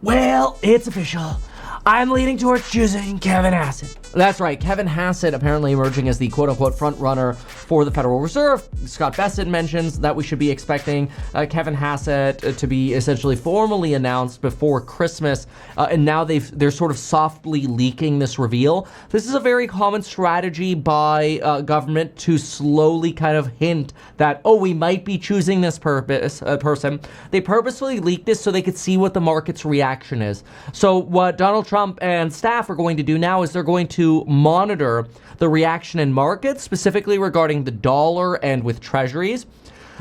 Well, it's official. I'm leaning towards choosing Kevin Hassett. That's right, Kevin Hassett apparently emerging as the quote-unquote front runner for the Federal Reserve. Scott Bassett mentions that we should be expecting Kevin Hassett to be essentially formally announced before Christmas, and now they're sort of softly leaking this reveal. This is a very common strategy by government to slowly kind of hint that, oh, we might be choosing this person. They purposefully leak this so they could see what the market's reaction is. So what Donald Trump and staff are going to do now is they're going to monitor the reaction in markets, specifically regarding the dollar and with treasuries.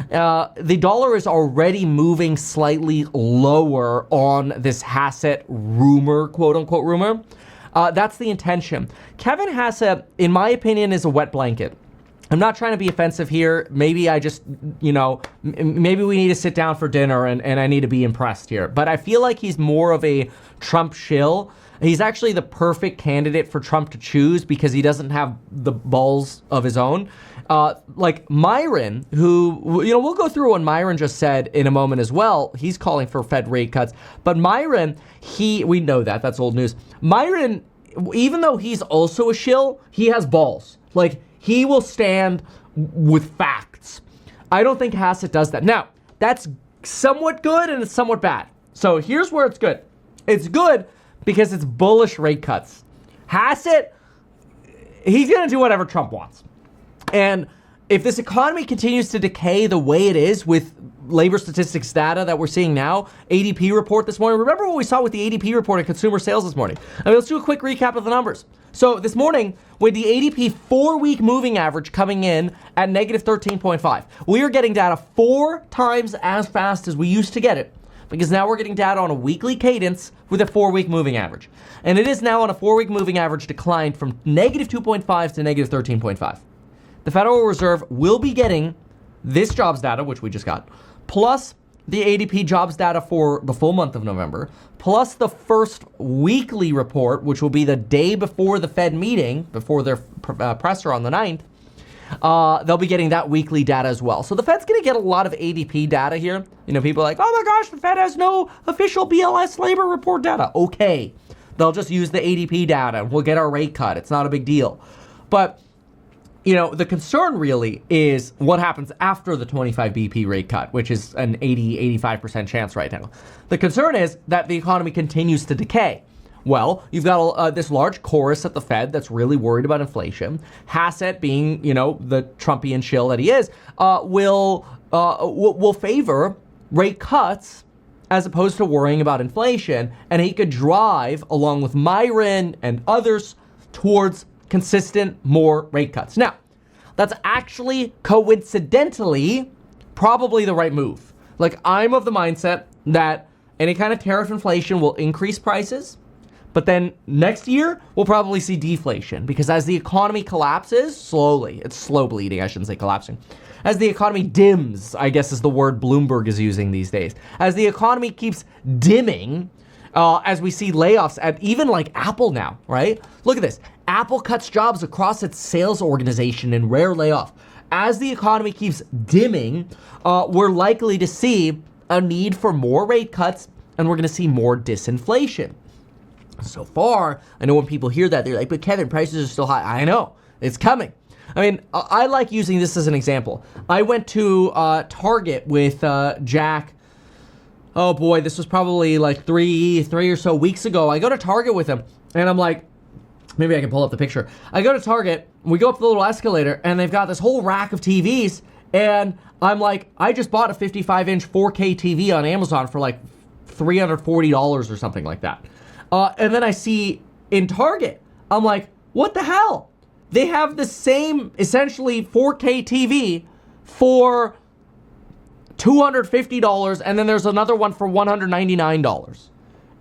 The dollar is already moving slightly lower on this Hassett rumor, quote unquote rumor. That's the intention. Kevin Hassett, in my opinion, is a wet blanket. I'm not trying to be offensive here. Maybe I just, maybe we need to sit down for dinner and I need to be impressed here. But I feel like he's more of a Trump shill. He's actually the perfect candidate for Trump to choose because he doesn't have the balls of his own. Like Myron, who, we'll go through what Myron just said in a moment as well. He's calling for Fed rate cuts. But Myron, we know that's old news. Myron, even though he's also a shill, he has balls. Like, he will stand with facts. I don't think Hassett does that. Now, that's somewhat good and it's somewhat bad. So here's where it's good. It's good because it's bullish rate cuts. Hassett, he's going to do whatever Trump wants. And if this economy continues to decay the way it is with labor statistics data that we're seeing now, ADP report this morning. Remember what we saw with the ADP report on consumer sales this morning? Let's do a quick recap of the numbers. So this morning, with the ADP 4-week moving average coming in at negative 13.5, we are getting data 4 times as fast as we used to get it, because now we're getting data on a weekly cadence with a 4-week moving average. And it is now on a 4-week moving average decline from negative 2.5 to negative 13.5. The Federal Reserve will be getting this jobs data, which we just got, plus the ADP jobs data for the full month of November, plus the first weekly report, which will be the day before the Fed meeting, before their presser on the 9th. They'll be getting that weekly data as well. So the Fed's going to get a lot of ADP data here. People are like, oh my gosh, the Fed has no official BLS labor report data. Okay, they'll just use the ADP data and we'll get our rate cut. It's not a big deal. But the concern really is what happens after the 25 BP rate cut, which is an 85% chance right now. The concern is that the economy continues to decay. Well, you've got this large chorus at the Fed that's really worried about inflation. Hassett, being, the Trumpian shill that he is, will favor rate cuts as opposed to worrying about inflation. And he could drive, along with Myron and others, towards consistent more rate cuts. Now, that's actually coincidentally probably the right move. Like, I'm of the mindset that any kind of tariff inflation will increase prices, but then next year we'll probably see deflation, because as the economy collapses slowly, it's slow bleeding, I shouldn't say collapsing. As the economy dims, I guess is the word Bloomberg is using these days. As the economy keeps dimming, as we see layoffs at even like Apple now, right? Look at this. Apple cuts jobs across its sales organization in rare layoff. As the economy keeps dimming, we're likely to see a need for more rate cuts, and we're going to see more disinflation. So far, I know when people hear that, they're like, but Kevin, prices are still high. I know, it's coming. I mean, I like using this as an example. I went to Target with Jack. Oh boy, this was probably like three or so weeks ago. I go to Target with him, and I'm like, maybe I can pull up the picture. I go to Target, we go up the little escalator, and they've got this whole rack of TVs, and I'm like, I just bought a 55-inch 4K TV on Amazon for like $340 or something like that. And then I see in Target, I'm like, what the hell? They have the same, essentially, 4K TV for $250, and then there's another one for $199.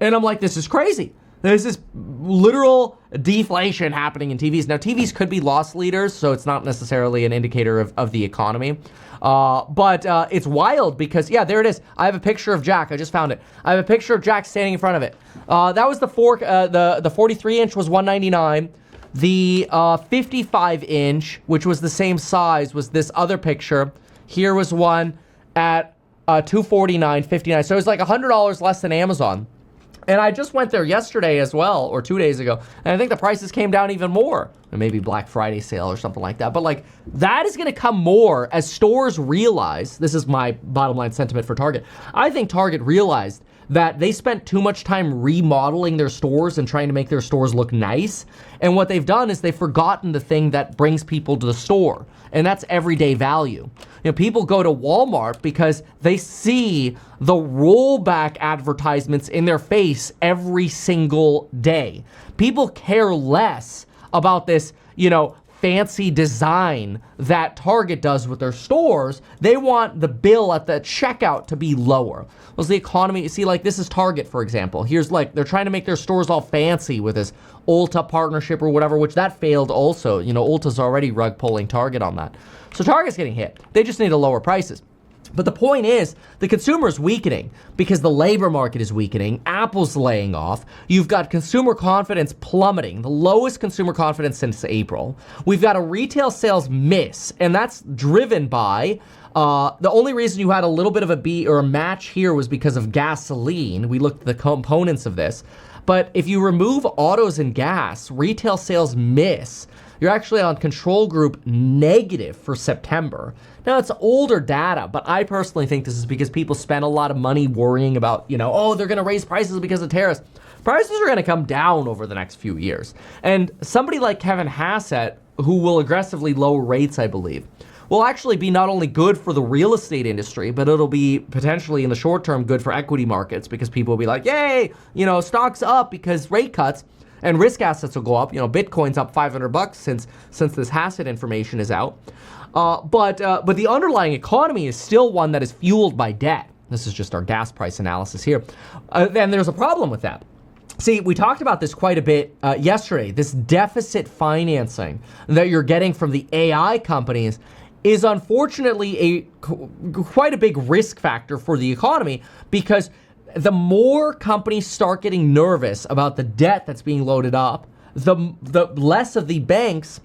And I'm like, this is crazy. This is literal deflation happening in TVs. Now, TVs could be loss leaders, so it's not necessarily an indicator of the economy. But it's wild because, yeah, there it is. I have a picture of Jack. I just found it. I have a picture of Jack standing in front of it. That was the 43-inch was $199. The 55-inch, which was the same size, was this other picture. Here was one at $249.59. So it was like $100 less than Amazon. And I just went there yesterday as well, or 2 days ago, and I think the prices came down even more. Or maybe Black Friday sale or something like that. But like, that is gonna come more as stores realize, this is my bottom line sentiment for Target. I think Target realized that they spent too much time remodeling their stores and trying to make their stores look nice. And what they've done is they've forgotten the thing that brings people to the store, and that's everyday value. You know, people go to Walmart because they see the rollback advertisements in their face every single day. People care less about this, you know, fancy design that Target does with their stores. They want the bill at the checkout to be lower. Well, the economy, you see, like this is Target, for example. Here's like, they're trying to make their stores all fancy with this Ulta partnership or whatever, which that failed also. You know, Ulta's already rug pulling Target on that. So Target's getting hit. They just need to lower prices. But the point is, the consumer is weakening because the labor market is weakening. Apple's laying off. You've got consumer confidence plummeting, the lowest consumer confidence since April. We've got a retail sales miss, and that's driven by the only reason you had a little bit of a beat or a match here was because of gasoline. We looked at the components of this. But if you remove autos and gas, retail sales miss. You're actually on control group negative for September. Now, it's older data, but I personally think this is because people spend a lot of money worrying about, you know, oh, they're going to raise prices because of tariffs. Prices are going to come down over the next few years. And somebody like Kevin Hassett, who will aggressively lower rates, I believe, will actually be not only good for the real estate industry, but it'll be potentially in the short term good for equity markets because people will be like, yay, you know, stocks up because rate cuts. And risk assets will go up. You know, Bitcoin's up $500 since this Hassett information is out. But the underlying economy is still one that is fueled by debt. This is just our gas price analysis here. And there's a problem with that. See, we talked about this quite a bit yesterday. This deficit financing that you're getting from the AI companies is unfortunately quite a big risk factor for the economy because the more companies start getting nervous about the debt that's being loaded up, the less of the banks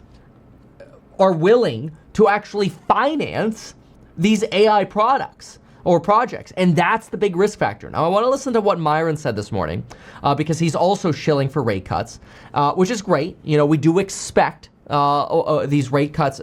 are willing to actually finance these AI products or projects. And that's the big risk factor. Now, I want to listen to what Myron said this morning because he's also shilling for rate cuts, which is great. You know, we do expect this rate cut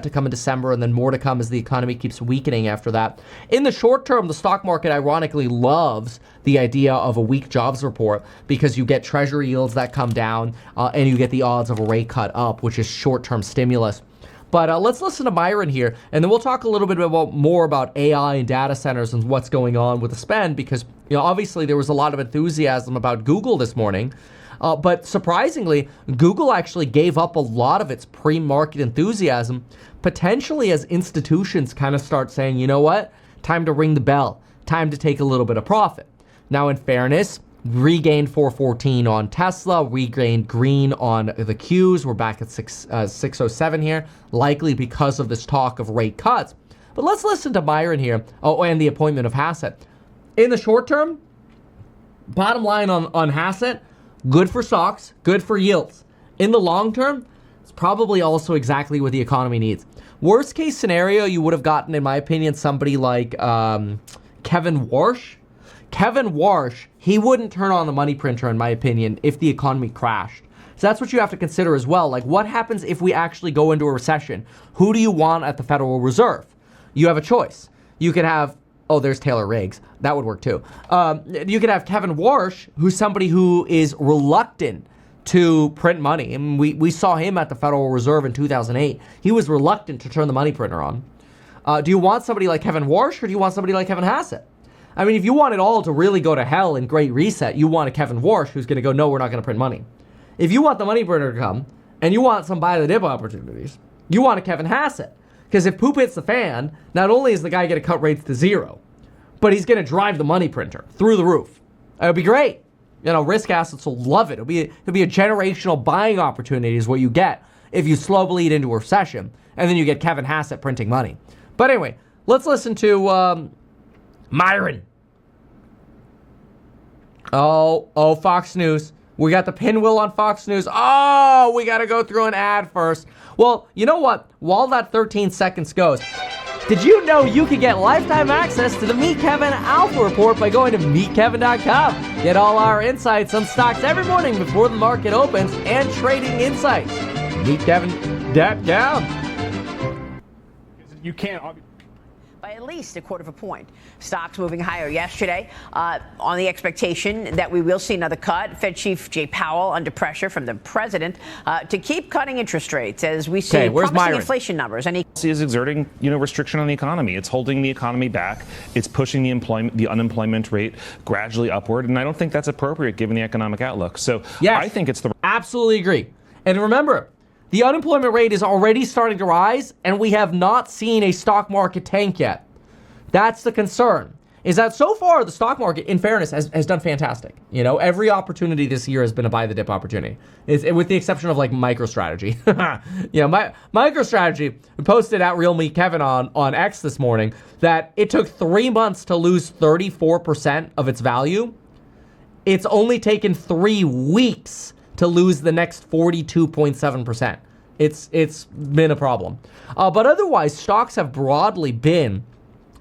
to come in December and then more to come as the economy keeps weakening after that. In the short term, the stock market ironically loves the idea of a weak jobs report because you get treasury yields that come down and you get the odds of a rate cut up, which is short-term stimulus. But let's listen to Myron here, and then we'll talk a little bit more about AI and data centers and what's going on with the spend because, you know, obviously there was a lot of enthusiasm about Google this morning. But surprisingly, Google actually gave up a lot of its pre-market enthusiasm, potentially as institutions kind of start saying, you know what, time to ring the bell, time to take a little bit of profit. Now, in fairness, regained 414 on Tesla, regained green on the Qs. We're back at 607 here, likely because of this talk of rate cuts. But let's listen to Myron here. Oh, and the appointment of Hassett. In the short term, bottom line on Hassett, good for stocks, good for yields. In the long term, it's probably also exactly what the economy needs. Worst case scenario, you would have gotten, in my opinion, somebody like Kevin Warsh. Kevin Warsh, he wouldn't turn on the money printer, in my opinion, if the economy crashed. So that's what you have to consider as well. Like, what happens if we actually go into a recession? Who do you want at the Federal Reserve? You have a choice. You could have, oh, there's Taylor Riggs. That would work too. You could have Kevin Warsh, who's somebody who is reluctant to print money. And we saw him at the Federal Reserve in 2008. He was reluctant to turn the money printer on. Do you want somebody like Kevin Warsh or do you want somebody like Kevin Hassett? I mean, if you want it all to really go to hell in Great Reset, you want a Kevin Warsh who's going to go, no, we're not going to print money. If you want the money printer to come and you want some buy the dip opportunities, you want a Kevin Hassett. Because if poop hits the fan, not only is the guy going to cut rates to zero, but he's going to drive the money printer through the roof. It'll be great. You know, risk assets will love it. It'll be a generational buying opportunity is what you get if you slow bleed into a recession, and then you get Kevin Hassett printing money. But anyway, let's listen to Myron. Oh, Fox News. We got the pinwheel on Fox News. Oh, we got to go through an ad first. Well, you know what? While that 13 seconds goes, Did you know you can get lifetime access to the Meet Kevin Alpha Report by going to meetkevin.com? Get all our insights on stocks every morning before the market opens and trading insights. meetkevin.com. You can't. By at least 1/4 point. Stocks moving higher yesterday on the expectation that we will see another cut. Fed Chief Jay Powell under pressure from the president to keep cutting interest rates as we see promising inflation numbers. And he is exerting, restriction on the economy. It's holding the economy back. It's pushing the unemployment rate gradually upward, and I don't think that's appropriate given the economic outlook. So yes, I think it's the absolutely agree. And remember, the unemployment rate is already starting to rise, and we have not seen a stock market tank yet. That's the concern, is that so far the stock market, in fairness, has done fantastic. Every opportunity this year has been a buy the dip opportunity, with the exception of MicroStrategy. MicroStrategy posted at Real Meet Kevin on X this morning that it took 3 months to lose 34% of its value. It's only taken 3 weeks to lose the next 42.7%. It's been a problem. But otherwise, stocks have broadly been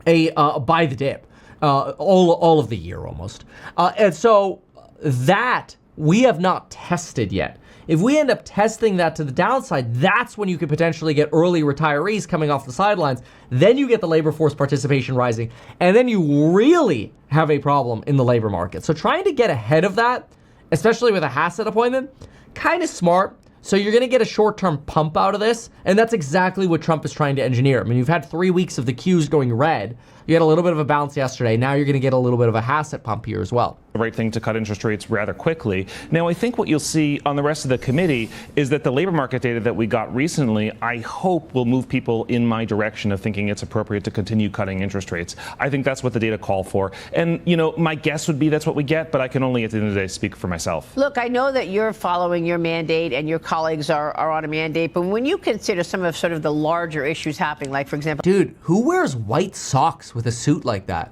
a buy the dip all of the year almost. And so that we have not tested yet. If we end up testing that to the downside, that's when you could potentially get early retirees coming off the sidelines. Then you get the labor force participation rising. And then you really have a problem in the labor market. So trying to get ahead of that, especially with a Hassett appointment, kind of smart. So you're going to get a short-term pump out of this, and that's exactly what Trump is trying to engineer. I mean, you've had 3 weeks of the Qs going red. You had a little bit of a bounce yesterday. Now you're going to get a little bit of a Hassett pump here as well. The right thing to cut interest rates rather quickly. Now, I think what you'll see on the rest of the committee is that the labor market data that we got recently, I hope will move people in my direction of thinking it's appropriate to continue cutting interest rates. I think that's what the data call for. And, my guess would be that's what we get, but I can only at the end of the day speak for myself. Look, I know that you're following your mandate and your colleagues are on a mandate, but when you consider some of sort of the larger issues happening, like, for example... Dude, who wears white socks with a suit like that?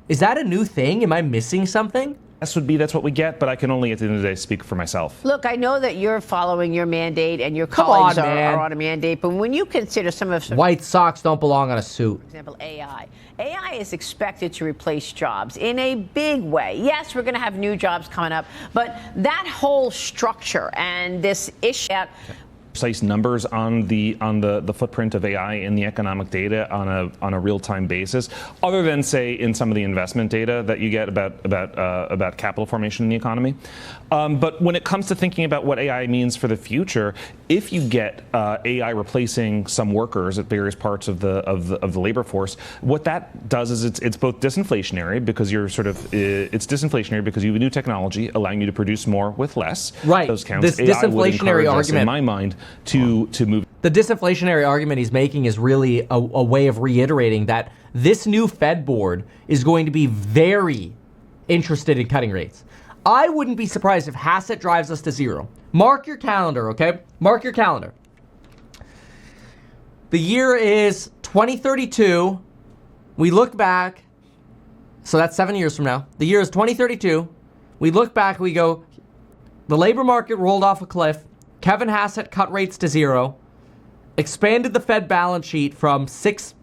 Is that a new thing? Am I missing something? That's what we get, but I can only at the end of the day speak for myself. Look, I know that you're following your mandate and your colleagues are on a mandate, but when you consider some of... White socks don't belong on a suit. For example, AI. AI is expected to replace jobs in a big way. Yes, we're going to have new jobs coming up, but that whole structure and this issue... Precise numbers on the footprint of AI in the economic data on a real-time basis, other than say in some of the investment data that you get about capital formation in the economy. But when it comes to thinking about what AI means for the future, if you get AI replacing some workers at various parts of the labor force, what that does is it's both disinflationary because it's disinflationary because you have a new technology allowing you to produce more with less. Right. Those counts. This AI disinflationary argument, in my mind, to move. The disinflationary argument he's making is really a way of reiterating that this new Fed board is going to be very interested in cutting rates. I wouldn't be surprised if Hassett drives us to zero. Mark your calendar, okay? Mark your calendar. The year is 2032. We look back, so that's 7 years from now. The year is 2032. We look back, we go, the labor market rolled off a cliff. Kevin Hassett cut rates to zero, expanded the Fed balance sheet from $6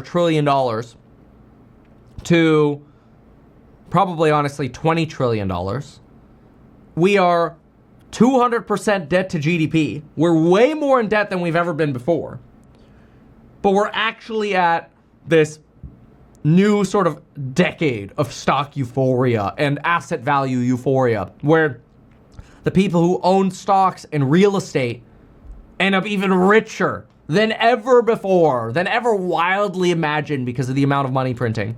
trillion to probably, honestly, $20 trillion. We are 200% debt to GDP. We're way more in debt than we've ever been before. But we're actually at this new sort of decade of stock euphoria and asset value euphoria, where the people who own stocks and real estate end up even richer than ever before, than ever wildly imagined because of the amount of money printing.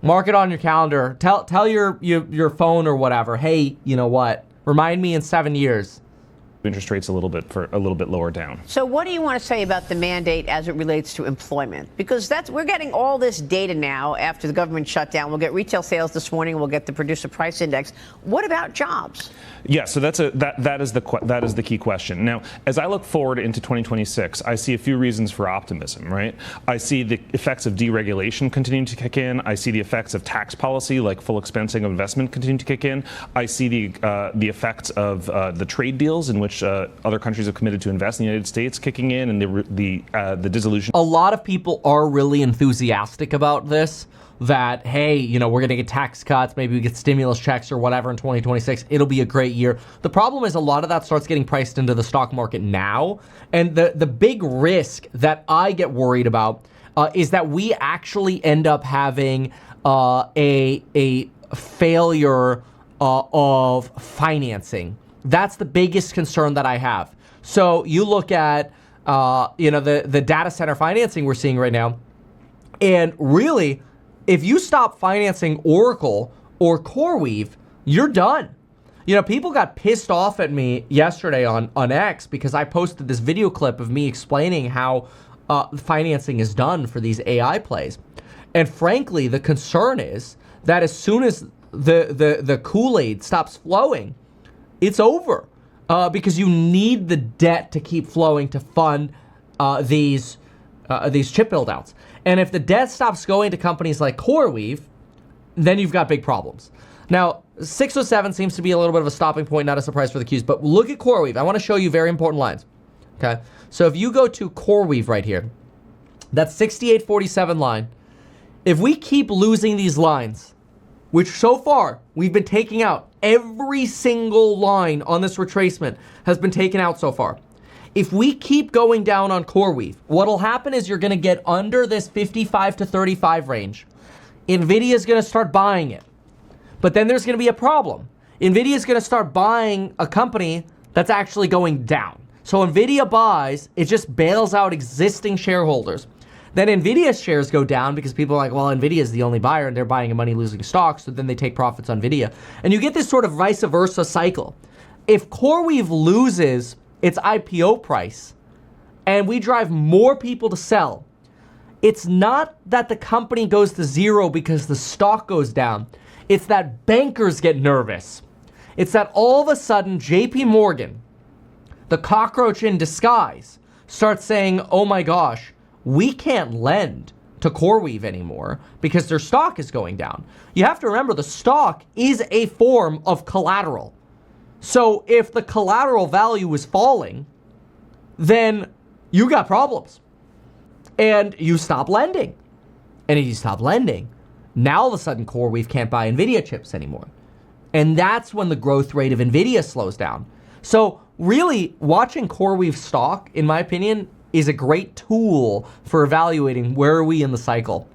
Mark it on your calendar. Tell your phone or whatever, hey, you know what? Remind me in 7 years. Interest rates a little bit lower down. So what do you want to say about the mandate as it relates to employment? Because we're getting all this data now after the government shutdown. We'll get retail sales this morning. We'll get the producer price index. What about jobs? Yeah, so that is the key question. Now, as I look forward into 2026, I see a few reasons for optimism, right? I see the effects of deregulation continuing to kick in. I see the effects of tax policy, like full expensing of investment, continuing to kick in. I see the effects of the trade deals in which much other countries have committed to invest in the United States kicking in, and the dissolution. A lot of people are really enthusiastic about this, that, hey, you know, we're going to get tax cuts, maybe we get stimulus checks or whatever in 2026. It'll be a great year. The problem is a lot of that starts getting priced into the stock market now. And the big risk that I get worried about is that we actually end up having a failure of financing. That's the biggest concern that I have. So you look at, the data center financing we're seeing right now, and really, if you stop financing Oracle or CoreWeave, you're done. You know, people got pissed off at me yesterday on X because I posted this video clip of me explaining how financing is done for these AI plays. And frankly, the concern is that as soon as the Kool-Aid stops flowing, it's over. Because you need the debt to keep flowing to fund these chip build-outs. And if the debt stops going to companies like CoreWeave, then you've got big problems. Now, 607 seems to be a little bit of a stopping point, not a surprise for the Qs, but look at CoreWeave. I want to show you very important lines. Okay, so if you go to CoreWeave right here, that's 6847 line. If we keep losing these lines, which so far we've been taking out, every single line on this retracement has been taken out so far. If we keep going down on CoreWeave, what'll happen is you're going to get under this 55 to 35 range. NVIDIA is going to start buying it. But then there's going to be a problem. NVIDIA is going to start buying a company that's actually going down. So NVIDIA buys, it just bails out existing shareholders. Then NVIDIA's shares go down because people are like, well, NVIDIA is the only buyer and they're buying a money-losing stock, so then they take profits on NVIDIA. And you get this sort of vice versa cycle. If CoreWeave loses its IPO price and we drive more people to sell, it's not that the company goes to zero because the stock goes down. It's that bankers get nervous. It's that all of a sudden JP Morgan, the cockroach in disguise, starts saying, oh my gosh, we can't lend to CoreWeave anymore because their stock is going down. You have to remember the stock is a form of collateral. So if the collateral value is falling, then you got problems. And you stop lending. And if you stop lending, now all of a sudden CoreWeave can't buy NVIDIA chips anymore. And that's when the growth rate of NVIDIA slows down. So really, watching CoreWeave stock, in my opinion, is a great tool for evaluating where are we in the cycle.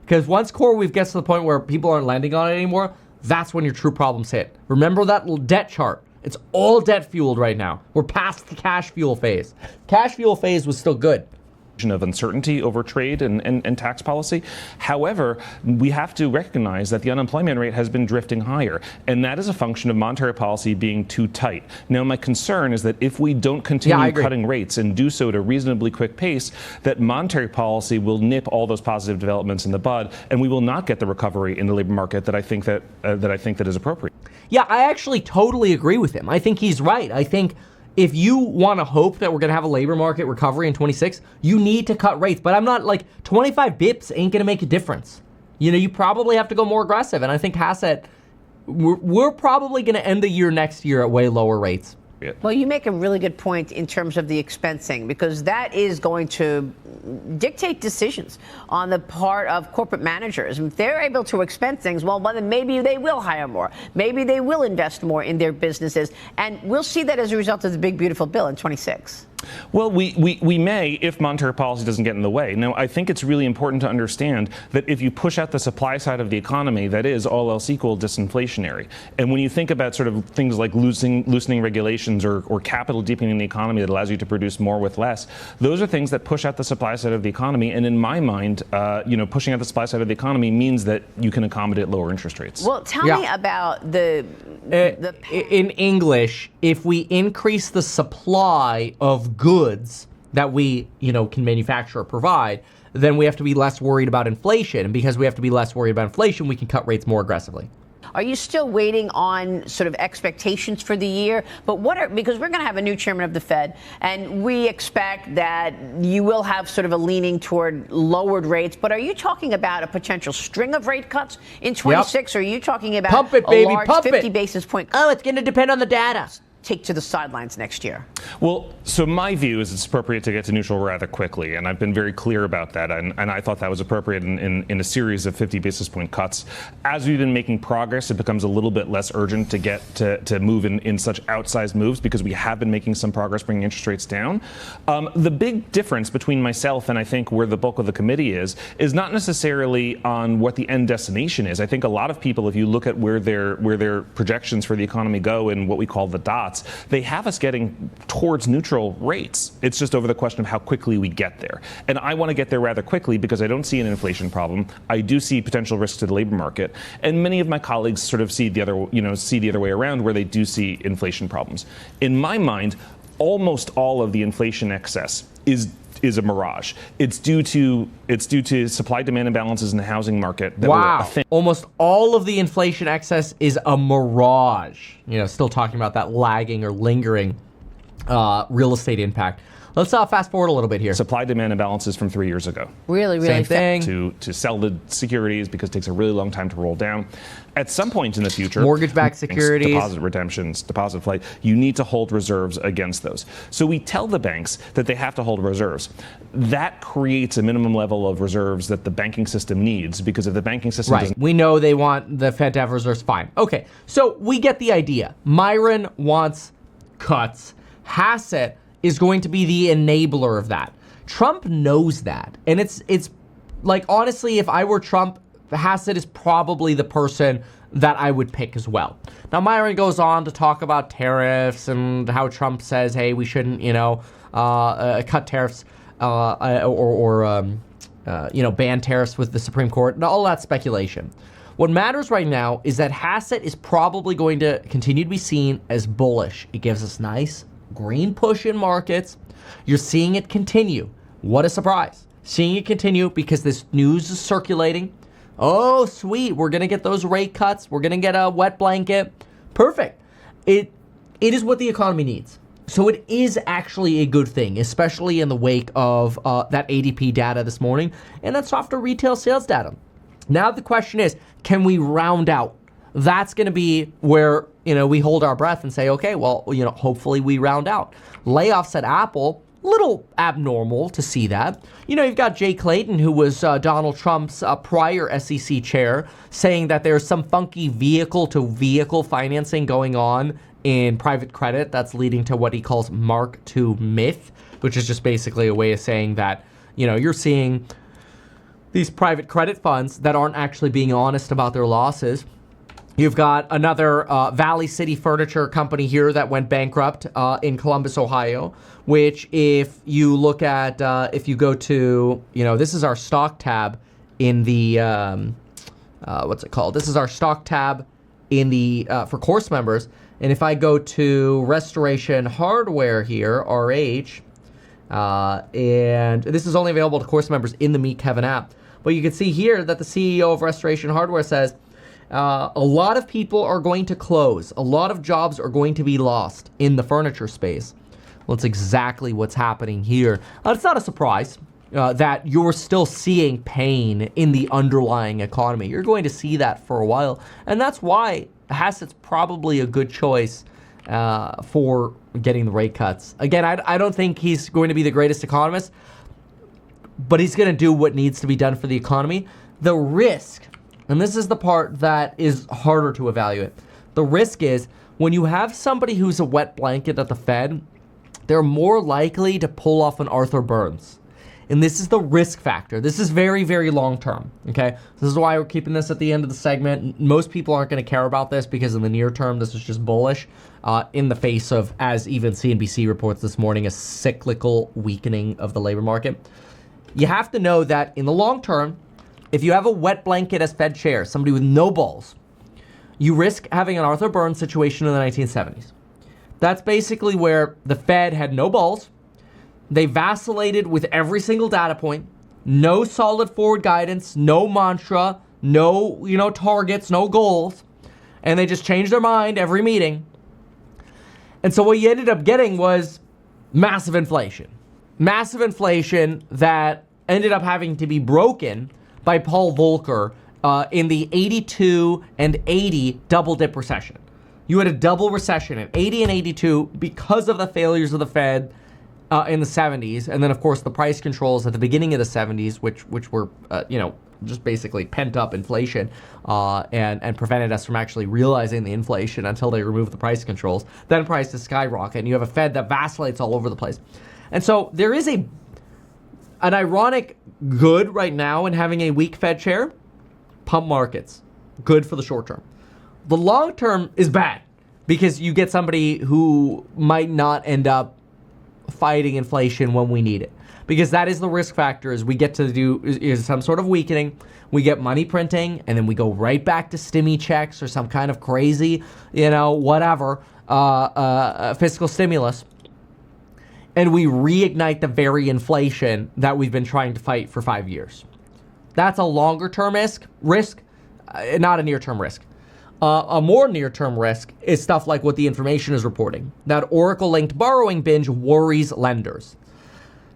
Because once CoreWeave gets to the point where people aren't lending on it anymore, that's when your true problems hit. Remember that little debt chart? It's all debt fueled right now. We're past the cash fuel phase. Cash fuel phase was still good. Of uncertainty over trade and tax policy. However, we have to recognize that the unemployment rate has been drifting higher, and that is a function of monetary policy being too tight. Now, my concern is that if we don't continue cutting rates and do so at a reasonably quick pace, that monetary policy will nip all those positive developments in the bud, and we will not get the recovery in the labor market that I think that is appropriate. Yeah, I actually totally agree with him. I think he's right. I think if you want to hope that we're going to have a labor market recovery in 26, you need to cut rates. But I'm not like 25 bips ain't going to make a difference. You know, you probably have to go more aggressive. And I think Hassett, we're probably going to end the year next year at way lower rates. Well, you make a really good point in terms of the expensing, because that is going to dictate decisions on the part of corporate managers. If they're able to expense things, well, then maybe they will hire more. Maybe they will invest more in their businesses. And we'll see that as a result of the big, beautiful bill in 26. Well, we may if monetary policy doesn't get in the way. Now, I think it's really important to understand that if you push out the supply side of the economy, that is, all else equal, disinflationary. And when you think about sort of things like loosening regulations or capital deepening the economy that allows you to produce more with less, those are things that push out the supply side of the economy. And in my mind, pushing out the supply side of the economy means that you can accommodate lower interest rates. Well, tell me about in English, if we increase the supply of goods that we, can manufacture or provide, then we have to be less worried about inflation. And because we have to be less worried about inflation, we can cut rates more aggressively. Are you still waiting on sort of expectations for the year? But because we're going to have a new chairman of the Fed, and we expect that you will have sort of a leaning toward lowered rates. But are you talking about a potential string of rate cuts in 26? Yep. Or are you talking about a large 50 basis point? Oh, it's going to depend on the data. take to the sidelines next year? Well, so my view is it's appropriate to get to neutral rather quickly, and I've been very clear about that, and I thought that was appropriate in a series of 50 basis point cuts. As we've been making progress, it becomes a little bit less urgent to get to move in such outsized moves, because we have been making some progress bringing interest rates down. The big difference between myself and I think where the bulk of the committee is not necessarily on what the end destination is. I think a lot of people, if you look at where their projections for the economy go in what we call the dots, they have us getting towards neutral rates. It's just over the question of how quickly we get there. And I want to get there rather quickly because I don't see an inflation problem. I do see potential risks to the labor market. And many of my colleagues sort of see the other way around, where they do see inflation problems. In my mind, almost all of the inflation excess is a mirage. It's due to supply-demand imbalances in the housing market. Wow. Almost all of the inflation excess is a mirage. Still talking about that lagging or lingering real estate impact. Let's fast forward a little bit here. Supply-demand imbalances from 3 years ago. Really? Same thing. To sell the securities because it takes a really long time to roll down. At some point in the future, mortgage-backed securities, deposit redemptions, deposit flight, you need to hold reserves against those. So we tell the banks that they have to hold reserves. That creates a minimum level of reserves that the banking system needs, because if the banking system doesn't... We know they want the Fed to have reserves, fine. Okay, so we get the idea. Myron wants cuts. Hassett is going to be the enabler of that. Trump knows that. And it's like, honestly, if I were Trump, Hassett is probably the person that I would pick as well. Now, Myron goes on to talk about tariffs and how Trump says, hey, we shouldn't, cut tariffs or ban tariffs with the Supreme Court, and all that speculation. What matters right now is that Hassett is probably going to continue to be seen as bullish. It gives us nice green push in markets. You're seeing it continue. What a surprise. Seeing it continue because this news is circulating. Oh, sweet. We're going to get those rate cuts. We're going to get a wet blanket. Perfect. It is what the economy needs. So it is actually a good thing, especially in the wake of that ADP data this morning and that softer retail sales data. Now the question is, can we round out? That's going to be where, we hold our breath and say, okay, well, hopefully we round out. Layoffs at Apple, little abnormal to see that. You've got Jay Clayton, who was Donald Trump's prior SEC chair, saying that there's some funky vehicle-to-vehicle financing going on in private credit that's leading to what he calls Mark II myth, which is just basically a way of saying that, you're seeing these private credit funds that aren't actually being honest about their losses. You've got another Valley City Furniture company here that went bankrupt in Columbus, Ohio, which if you look at, if you go to, this is our stock tab in the, what's it called? This is our stock tab in the, for course members. And if I go to Restoration Hardware here, RH, and this is only available to course members in the Meet Kevin app. But you can see here that the CEO of Restoration Hardware says, a lot of people are going to close. A lot of jobs are going to be lost in the furniture space. Well, it's exactly what's happening here. It's not a surprise that you're still seeing pain in the underlying economy. You're going to see that for a while. And that's why Hassett's probably a good choice for getting the rate cuts. Again, I don't think he's going to be the greatest economist, but he's going to do what needs to be done for the economy. The risk, and this is the part that is harder to evaluate. The risk is when you have somebody who's a wet blanket at the Fed, they're more likely to pull off an Arthur Burns. And this is the risk factor. This is very, very long term, okay? This is why we're keeping this at the end of the segment. Most people aren't going to care about this because in the near term, this is just bullish in the face of, as even CNBC reports this morning, a cyclical weakening of the labor market. You have to know that in the long term, if you have a wet blanket as Fed chair, somebody with no balls, you risk having an Arthur Burns situation in the 1970s. That's basically where the Fed had no balls. They vacillated with every single data point, no solid forward guidance, no mantra, no, targets, no goals, and they just changed their mind every meeting. And so what you ended up getting was massive inflation that ended up having to be broken by Paul Volcker in the 82 and 80 double dip recession. You had a double recession in 80 and 82 because of the failures of the Fed in the 70s. And then, of course, the price controls at the beginning of the 70s, which were, just basically pent up inflation and prevented us from actually realizing the inflation until they removed the price controls. Then prices skyrocket, and you have a Fed that vacillates all over the place. And so there is an ironic good right now in having a weak Fed chair. Pump markets, good for the short term. The long term is bad because you get somebody who might not end up fighting inflation when we need it. Because that is the risk factor, is we get to do is some sort of weakening. We get money printing, and then we go right back to stimmy checks or some kind of crazy, whatever, fiscal stimulus. And we reignite the very inflation that we've been trying to fight for 5 years. That's a longer term risk, not a near term risk. A more near-term risk is stuff like what the information is reporting. That Oracle-linked borrowing binge worries lenders.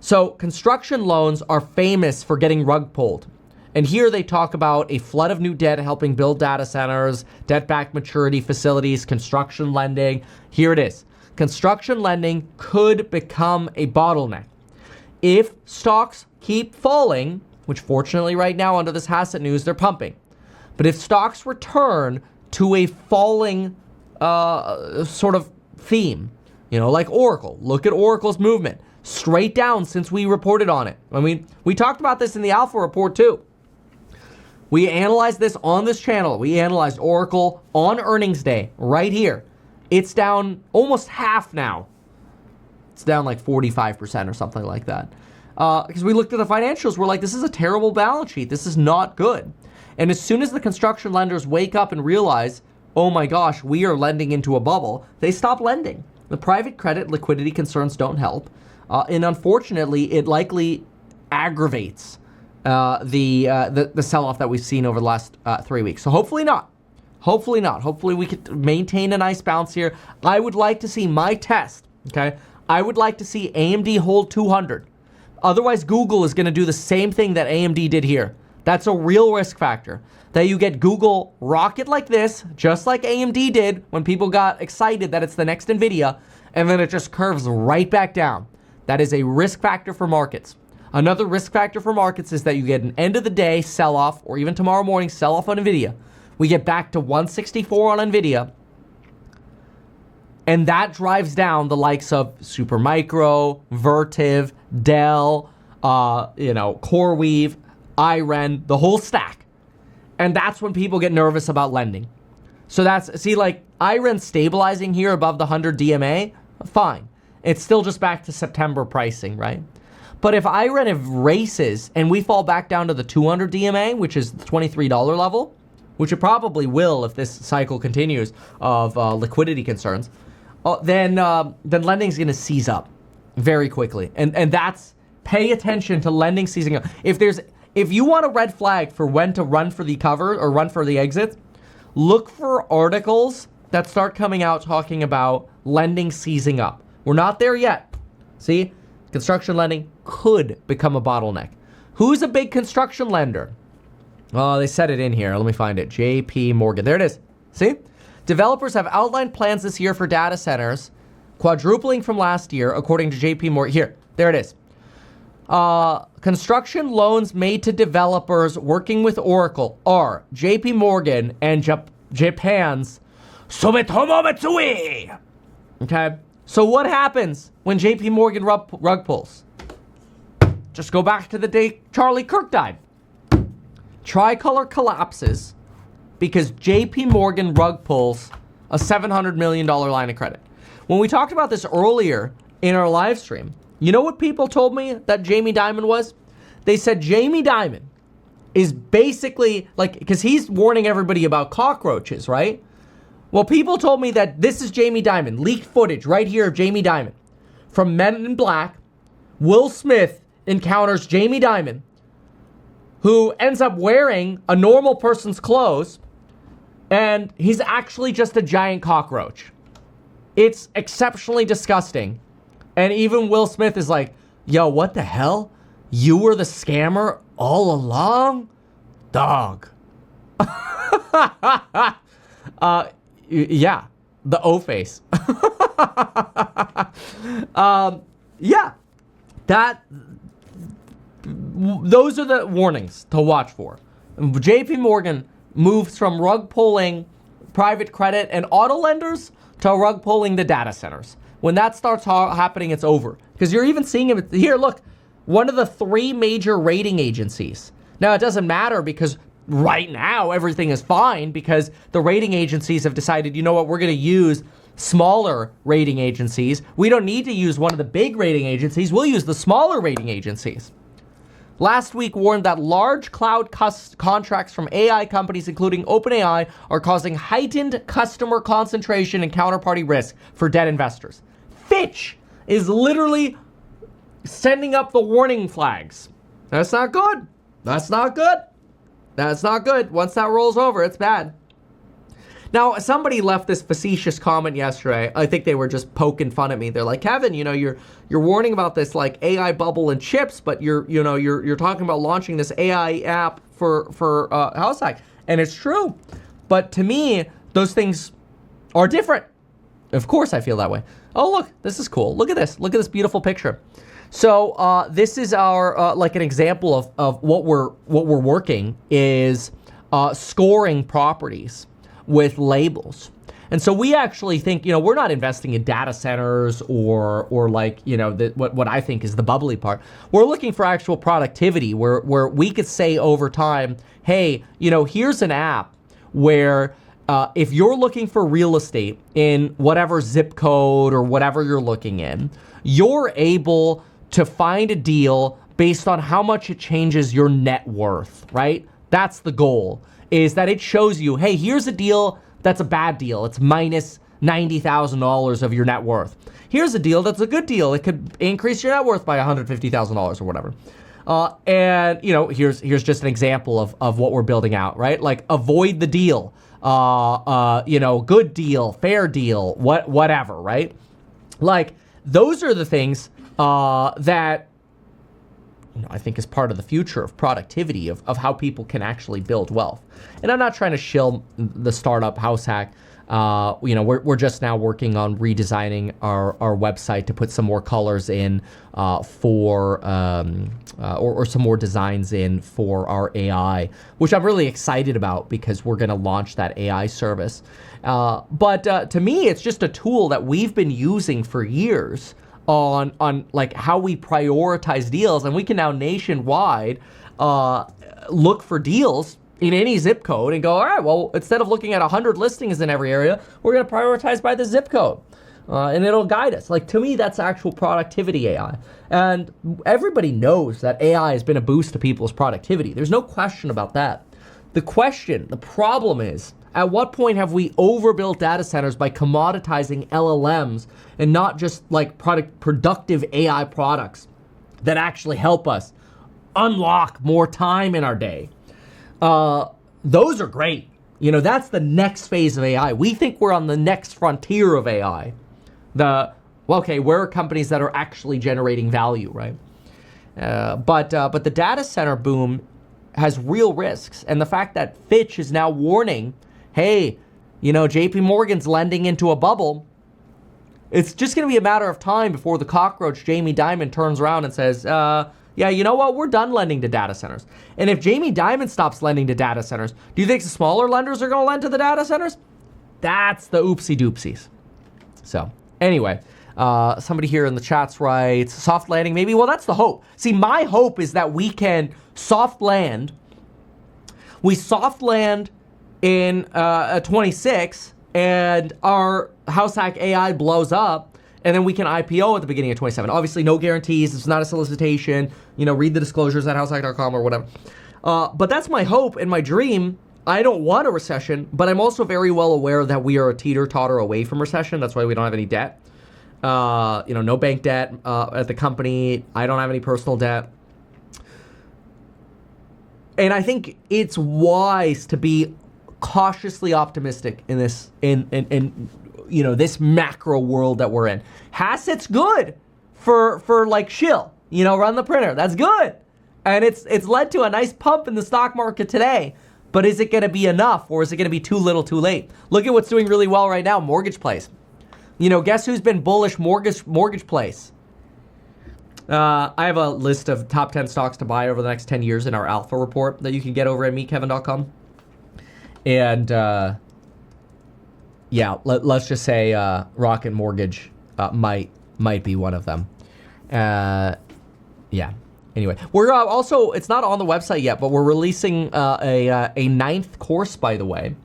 So construction loans are famous for getting rug pulled. And here they talk about a flood of new debt helping build data centers, debt-backed maturity facilities, construction lending. Here it is. Construction lending could become a bottleneck. If stocks keep falling, which fortunately right now under this Hassett news, they're pumping. But if stocks return to a falling sort of theme, like Oracle. Look at Oracle's movement. Straight down since we reported on it. I mean, we talked about this in the Alpha report too. We analyzed this on this channel. We analyzed Oracle on earnings day right here. It's down almost half now. It's down like 45% or something like that. Because we looked at the financials, we're like, this is a terrible balance sheet. This is not good. And as soon as the construction lenders wake up and realize, oh my gosh, we are lending into a bubble, they stop lending. The private credit liquidity concerns don't help. And unfortunately, it likely aggravates the sell-off that we've seen over the last 3 weeks. So hopefully not. Hopefully not. Hopefully we could maintain a nice bounce here. I would like to see my test, okay? I would like to see AMD hold 200. Otherwise, Google is going to do the same thing that AMD did here. That's a real risk factor. That you get Google rocket like this, just like AMD did when people got excited that it's the next NVIDIA, and then it just curves right back down. That is a risk factor for markets. Another risk factor for markets is that you get an end of the day sell-off, or even tomorrow morning sell-off on NVIDIA. We get back to 164 on NVIDIA, and that drives down the likes of Supermicro, Vertiv, Dell, CoreWeave, IREN, the whole stack. And that's when people get nervous about lending. So IREN stabilizing here above the 100 DMA, fine. It's still just back to September pricing, right? But if IREN races and we fall back down to the 200 DMA, which is the $23 level, which it probably will if this cycle continues of liquidity concerns, then lending's going to seize up very quickly. And that's, pay attention to lending seizing up. If you want a red flag for when to run for the cover or run for the exit, look for articles that start coming out talking about lending seizing up. We're not there yet. See, construction lending could become a bottleneck. Who's a big construction lender? Oh, they said it in here. Let me find it. JP Morgan. There it is. See? Developers have outlined plans this year for data centers, quadrupling from last year, according to JP Morgan. Here, there it is. Construction loans made to developers working with Oracle are JP Morgan and Japan's Sumitomo Mitsui. Okay? So what happens when JP Morgan rug pulls? Just go back to the day Charlie Kirk died. Tricolor collapses because JP Morgan rug pulls a $700 million line of credit. When we talked about this earlier in our live stream, you know what people told me that Jamie Dimon was? They said Jamie Dimon is basically because he's warning everybody about cockroaches, right? Well, people told me that this is Jamie Dimon, leaked footage right here of Jamie Dimon. From Men in Black, Will Smith encounters Jamie Dimon, who ends up wearing a normal person's clothes, and he's actually just a giant cockroach. It's exceptionally disgusting. And even Will Smith is like, yo, what the hell? You were the scammer all along? Dog. Yeah. the O face. Yeah, those are the warnings to watch for. JP Morgan moves from rug pulling private credit and auto lenders to rug pulling the data centers. When that starts happening, it's over. Because you're even seeing it here. Look, one of the 3 major rating agencies. Now, it doesn't matter because right now everything is fine because the rating agencies have decided, you know what, we're going to use smaller rating agencies. We don't need to use one of the big rating agencies. We'll use the smaller rating agencies. Last week warned that large cloud contracts from AI companies, including OpenAI, are causing heightened customer concentration and counterparty risk for debt investors. Fitch is literally sending up the warning flags. That's not good. That's not good. That's not good. Once that rolls over, it's bad. Now, somebody left this facetious comment yesterday. I think they were just poking fun at me. They're like, Kevin, you know, you're warning about this like AI bubble and chips, but you're talking about launching this AI app for Hassett. And it's true. But to me, those things are different. Of course I feel that way. Oh, look, this is cool. Look at this. Look at this beautiful picture. So this is our like an example of what we're working is scoring properties with labels. And so we actually think, you know, we're not investing in data centers or like, you know, what I think is the bubbly part. We're looking for actual productivity where we could say over time, hey, you know, here's an app where if you're looking for real estate in whatever zip code or whatever you're looking in, you're able to find a deal based on how much it changes your net worth, right? That's the goal, is that it shows you, hey, here's a deal that's a bad deal. It's minus $90,000 of your net worth. Here's a deal that's a good deal. It could increase your net worth by $150,000 or whatever. And, you know, here's just an example of what we're building out, right? Like avoid the deal, you know, good deal, fair deal, whatever, right? Like those are the things that, you know, I think is part of the future of productivity, of how people can actually build wealth. And I'm not trying to shill the startup house hack. You know, we're just now working on redesigning our website to put some more colors in or some more designs in for our AI, which I'm really excited about because we're going to launch that AI service. But to me, it's just a tool that we've been using for years on like how we prioritize deals, and we can now nationwide look for deals in any zip code and go, all right, well, instead of looking at 100 listings in every area, we're going to prioritize by the zip code, and it'll guide us. Like, to me, that's actual productivity AI, and everybody knows that AI has been a boost to people's productivity. There's no question about that. The problem is, at what point have we overbuilt data centers by commoditizing LLMs and not just like productive AI products that actually help us unlock more time in our day? Those are great. You know, that's the next phase of AI. We think we're on the next frontier of AI. Where are companies that are actually generating value, right? But the data center boom has real risks. And the fact that Fitch is now warning, hey, you know, JP Morgan's lending into a bubble, it's just going to be a matter of time before the cockroach Jamie Dimon turns around and says, yeah, you know what? We're done lending to data centers. And if Jamie Dimon stops lending to data centers, do you think the smaller lenders are going to lend to the data centers? That's the oopsie doopsies. So anyway, somebody here in the chats writes, soft landing maybe? Well, that's the hope. See, my hope is that we can soft land. We soft land in 26 and our house hack AI blows up, and then we can IPO at the beginning of 27. Obviously, no guarantees. It's not a solicitation. You know, read the disclosures at househack.com or whatever. But that's my hope and my dream. I don't want a recession, but I'm also very well aware that we are a teeter-totter away from recession. That's why we don't have any debt. You know, no bank debt at the company. I don't have any personal debt. And I think it's wise to be cautiously optimistic in this you know, this macro world that we're in. Hassett's good for like shill, you know, run the printer. That's good. And it's led to a nice pump in the stock market today. But is it going to be enough, or is it going to be too little too late? Look at what's doing really well right now, Mortgage Place. You know, guess who's been bullish? Mortgage Place. I have a list of top 10 stocks to buy over the next 10 years in our alpha report that you can get over at meetkevin.com. And yeah, let's just say Rocket Mortgage might be one of them. Yeah. Anyway, we're also, it's not on the website yet, but we're releasing a 9th course, by the way.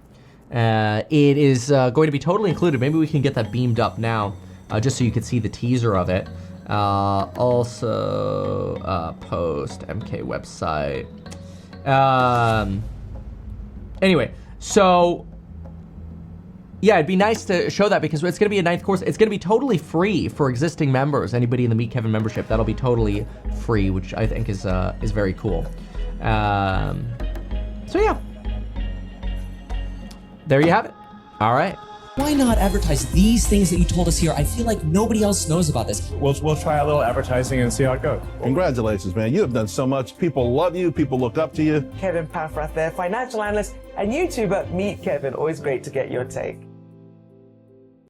It is going to be totally included. Maybe we can get that beamed up now, just so you can see the teaser of it. Also, post MK website. Anyway, so yeah, it'd be nice to show that because it's going to be a 9th course. It's going to be totally free for existing members. Anybody in the Meet Kevin membership, that'll be totally free, which I think is very cool. So yeah, there you have it. All right. Why not advertise these things that you told us here? I feel like nobody else knows about this. We'll try a little advertising and see how it goes. Congratulations, man. You have done so much. People love you. People look up to you. Kevin Paffrath there, financial analyst and YouTuber. Meet Kevin. Always great to get your take.